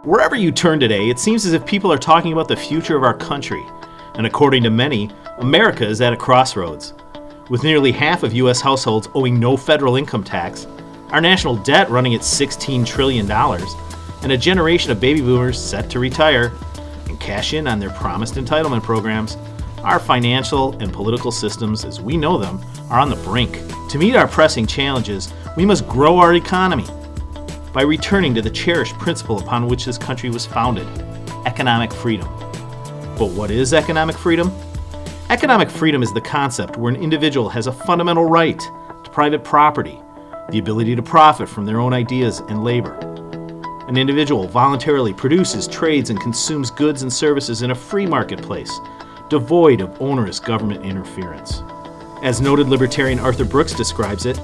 Wherever you turn today, it seems as if people are talking about the future of our country. And according to many, America is at a crossroads. With nearly half of U.S. households owing no federal income tax, our national debt running at $16 trillion, and a generation of baby boomers set to retire and cash in on their promised entitlement programs, our financial and political systems, as we know them, are on the brink. To meet our pressing challenges, we must grow our economy by returning to the cherished principle upon which this country was founded, economic freedom. But what is economic freedom? Economic freedom is the concept where an individual has a fundamental right to private property, the ability to profit from their own ideas and labor. An individual voluntarily produces, trades, and consumes goods and services in a free marketplace, devoid of onerous government interference. As noted libertarian Arthur Brooks describes it,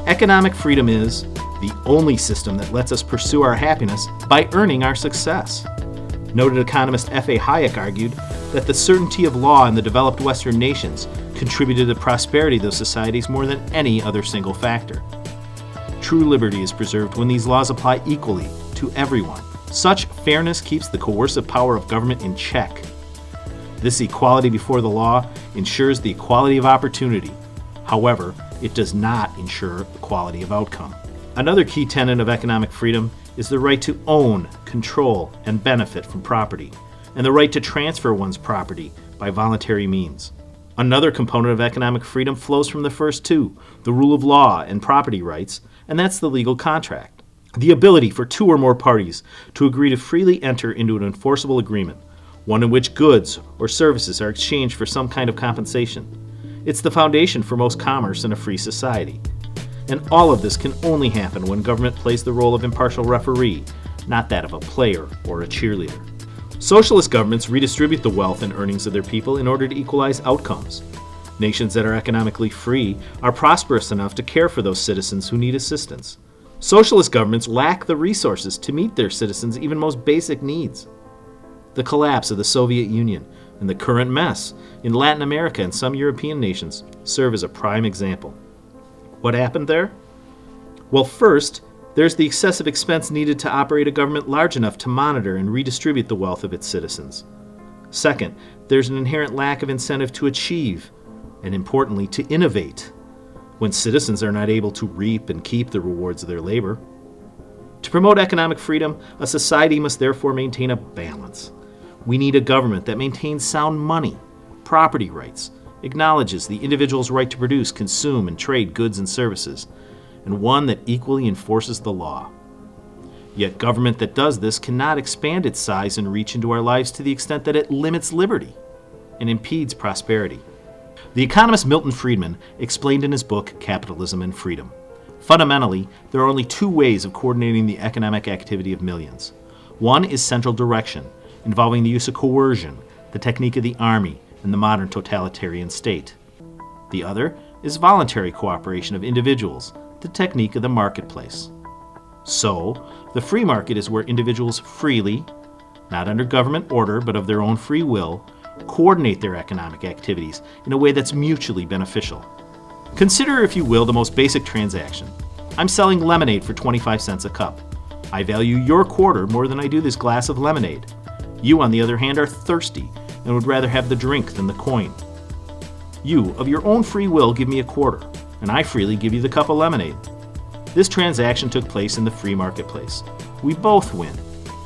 economic freedom is the only system that lets us pursue our happiness by earning our success. Noted economist F.A. Hayek argued that the certainty of law in the developed Western nations contributed to the prosperity of those societies more than any other single factor. True liberty is preserved when these laws apply equally to everyone. Such fairness keeps the coercive power of government in check. This equality before the law ensures the equality of opportunity. However, it does not ensure equality of outcome. Another key tenet of economic freedom is the right to own, control, and benefit from property, and the right to transfer one's property by voluntary means. Another component of economic freedom flows from the first two, the rule of law and property rights, and that's the legal contract. The ability for two or more parties to agree to freely enter into an enforceable agreement, one in which goods or services are exchanged for some kind of compensation. It's the foundation for most commerce in a free society. And all of this can only happen when government plays the role of impartial referee, not that of a player or a cheerleader. Socialist governments redistribute the wealth and earnings of their people in order to equalize outcomes. Nations that are economically free are prosperous enough to care for those citizens who need assistance. Socialist governments lack the resources to meet their citizens' even most basic needs. The collapse of the Soviet Union and the current mess in Latin America and some European nations serve as a prime example. What happened there? Well, first, there's the excessive expense needed to operate a government large enough to monitor and redistribute the wealth of its citizens. Second, there's an inherent lack of incentive to achieve, and importantly, to innovate, when citizens are not able to reap and keep the rewards of their labor. To promote economic freedom, a society must therefore maintain a balance. We need a government that maintains sound money, property rights, acknowledges the individual's right to produce, consume, and trade goods and services, and one that equally enforces the law. Yet government that does this cannot expand its size and reach into our lives to the extent that it limits liberty and impedes prosperity. The economist Milton Friedman explained in his book, Capitalism and Freedom. Fundamentally, there are only two ways of coordinating the economic activity of millions. One is central direction, involving the use of coercion, the technique of the army, and the modern totalitarian state. The other is voluntary cooperation of individuals, the technique of the marketplace. So, the free market is where individuals freely, not under government order but of their own free will, coordinate their economic activities in a way that's mutually beneficial. Consider, if you will, the most basic transaction. I'm selling lemonade for 25 cents a cup. I value your quarter more than I do this glass of lemonade. You, on the other hand, are thirsty and would rather have the drink than the coin. You, of your own free will, give me a quarter, and I freely give you the cup of lemonade. This transaction took place in the free marketplace. We both win.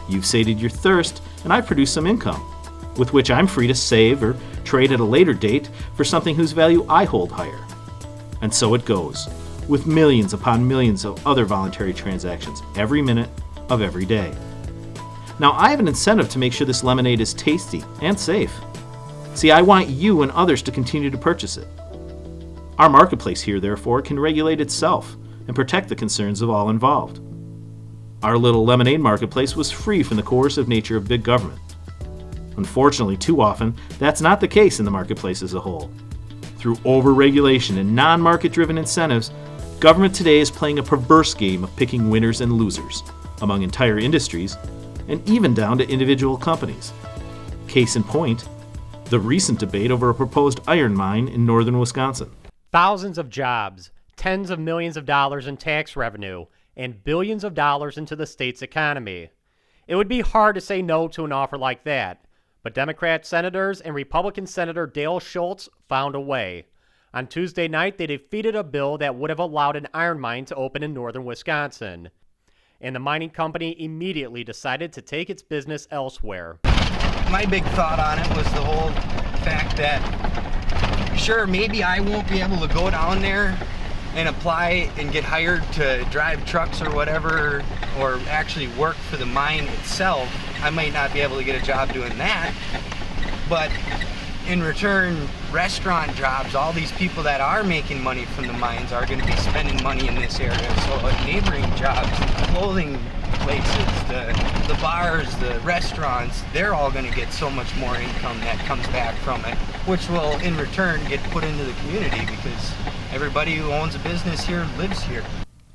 You've sated your thirst, and I've produced some income, with which I'm free to save or trade at a later date for something whose value I hold higher. And so it goes, with millions upon millions of other voluntary transactions every minute of every day. Now, I have an incentive to make sure this lemonade is tasty and safe. See, I want you and others to continue to purchase it. Our marketplace here, therefore, can regulate itself and protect the concerns of all involved. Our little lemonade marketplace was free from the coercive nature of big government. Unfortunately, too often, that's not the case in the marketplace as a whole. Through over-regulation and non-market-driven incentives, government today is playing a perverse game of picking winners and losers among entire industries and even down to individual companies. Case in point, the recent debate over a proposed iron mine in northern Wisconsin. Thousands of jobs, tens of millions of dollars in tax revenue, and billions of dollars into the state's economy. It would be hard to say no to an offer like that, but Democrat senators and Republican Senator Dale Schultz found a way. On Tuesday night, they defeated a bill that would have allowed an iron mine to open in northern Wisconsin. And the mining company immediately decided to take its business elsewhere. My big thought on it was the whole fact that, sure, maybe I won't be able to go down there and apply and get hired to drive trucks or whatever, or actually work for the mine itself. I might not be able to get a job doing that, but in return, restaurant jobs, all these people that are making money from the mines are going to be spending money in this area. So neighboring jobs, the clothing places, the bars, the restaurants, they're all going to get so much more income that comes back from it, which will in return get put into the community because everybody who owns a business here lives here.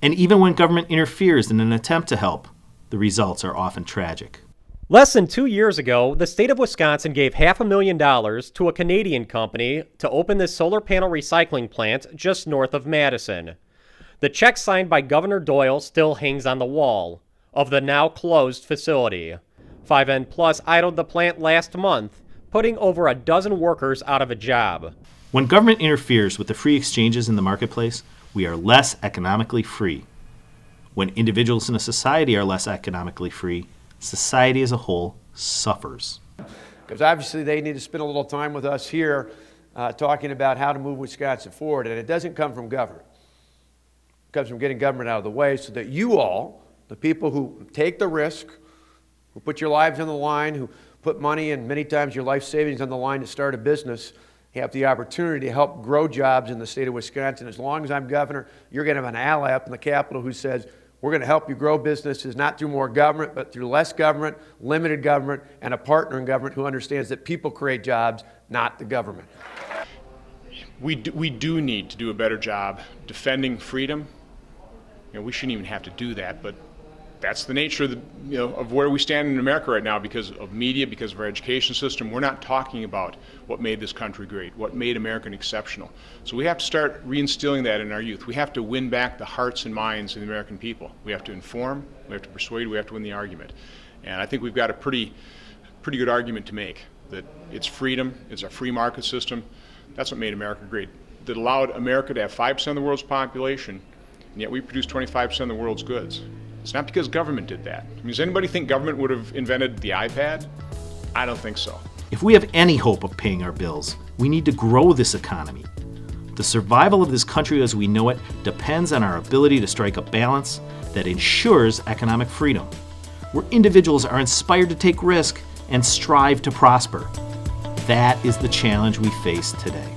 And even when government interferes in an attempt to help, the results are often tragic. Less than 2 years ago, the state of Wisconsin gave $500,000 to a Canadian company to open this solar panel recycling plant just north of Madison. The check signed by Governor Doyle still hangs on the wall of the now closed facility. 5N Plus idled the plant last month, putting over a dozen workers out of a job. When government interferes with the free exchanges in the marketplace, we are less economically free. When individuals in a society are less economically free, society as a whole suffers. Because obviously they need to spend a little time with us here talking about how to move Wisconsin forward, and it doesn't come from government. It comes from getting government out of the way so that you all, the people who take the risk, who put your lives on the line, who put money and many times your life savings on the line to start a business, have the opportunity to help grow jobs in the state of Wisconsin. As long as I'm governor, you're going to have an ally up in the Capitol who says, we're going to help you grow businesses, not through more government, but through less government, limited government, and a partner in government who understands that people create jobs, not the government. We do need to do a better job defending freedom. We shouldn't even have to do that, but that's the nature of of where we stand in America right now because of media, because of our education system. We're not talking about what made this country great, what made America exceptional. So we have to start reinstilling that in our youth. We have to win back the hearts and minds of the American people. We have to inform, we have to persuade, we have to win the argument. And I think we've got a pretty good argument to make that it's freedom, it's a free market system. That's what made America great. That allowed America to have 5% of the world's population, and yet we produce 25% of the world's goods. It's not because government did that. Does anybody think government would have invented the iPad? I don't think so. If we have any hope of paying our bills, we need to grow this economy. The survival of this country as we know it depends on our ability to strike a balance that ensures economic freedom, where individuals are inspired to take risk and strive to prosper. That is the challenge we face today.